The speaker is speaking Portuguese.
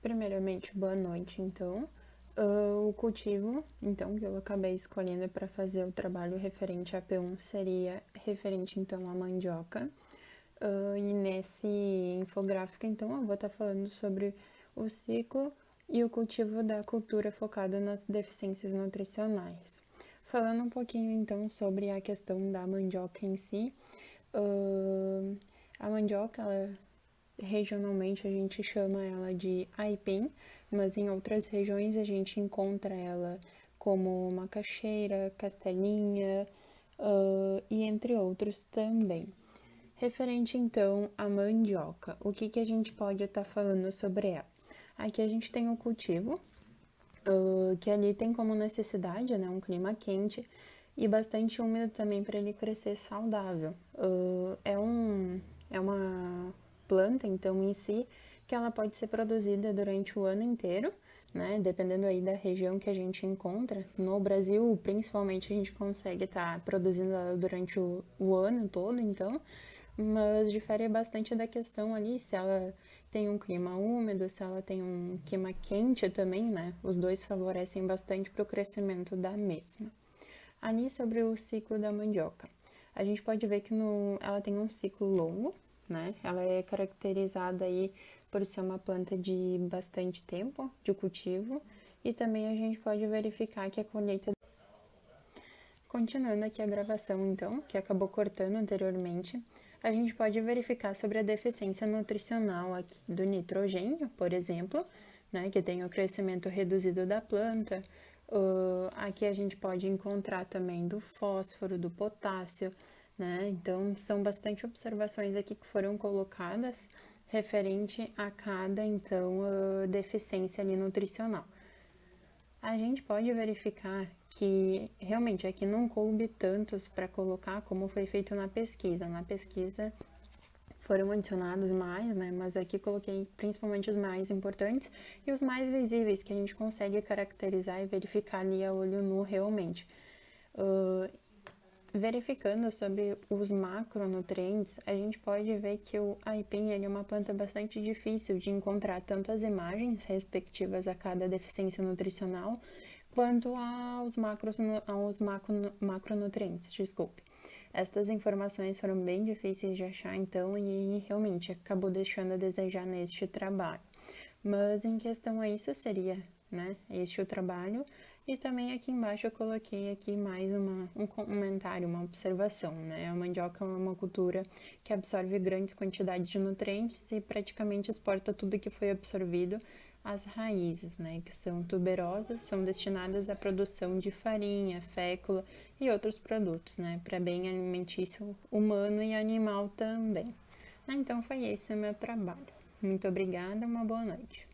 Primeiramente, boa noite, então. O cultivo, então, que eu acabei escolhendo para fazer o trabalho referente a P1 seria referente, então, à mandioca. E nesse infográfico, então, eu vou estar falando sobre o ciclo e o cultivo da cultura focada nas deficiências nutricionais. Falando um pouquinho, então, sobre a questão da mandioca em si, a mandioca, regionalmente a gente chama ela de aipim, mas em outras regiões a gente encontra ela como macaxeira, castelinha, e entre outros também. Referente então à mandioca, o que a gente pode estar falando sobre ela? Aqui a gente tem o cultivo, que ali tem como necessidade, né, um clima quente e bastante úmido também para ele crescer saudável. É uma planta, então, em si, que ela pode ser produzida durante o ano inteiro, né, dependendo aí da região que a gente encontra. No Brasil, principalmente, a gente consegue estar produzindo ela durante o ano todo, então, mas difere bastante da questão ali se ela tem um clima úmido, se ela tem um clima quente também, né? Os dois favorecem bastante para o crescimento da mesma. Ali sobre o ciclo da mandioca, a gente pode ver que ela tem um ciclo longo, né? Ela é caracterizada aí por ser uma planta de bastante tempo de cultivo e também a gente pode verificar que a colheita. Continuando aqui a gravação, então, que acabou cortando anteriormente, a gente pode verificar sobre a deficiência nutricional aqui do nitrogênio, por exemplo, né, que tem o crescimento reduzido da planta. Aqui a gente pode encontrar também do fósforo, do potássio, né? Então, são bastante observações aqui que foram colocadas referente a cada, então, deficiência ali nutricional. A gente pode verificar que realmente aqui não coube tantos para colocar como foi feito na pesquisa. Na pesquisa foram adicionados mais, né? Mas aqui coloquei principalmente os mais importantes e os mais visíveis que a gente consegue caracterizar e verificar ali a olho nu realmente. Verificando sobre os macronutrientes, a gente pode ver que o aipim é uma planta bastante difícil de encontrar tanto as imagens respectivas a cada deficiência nutricional, quanto macronutrientes, desculpe. Estas informações foram bem difíceis de achar, então, e realmente acabou deixando a desejar neste trabalho. Mas em questão a isso seria, né, este o trabalho. E também aqui embaixo eu coloquei aqui mais um comentário, uma observação, né? A mandioca é uma cultura que absorve grandes quantidades de nutrientes e praticamente exporta tudo que foi absorvido às raízes, né? Que são tuberosas, são destinadas à produção de farinha, fécula e outros produtos, né? Para bem alimentício humano e animal também. Então foi esse o meu trabalho. Muito obrigada, uma boa noite.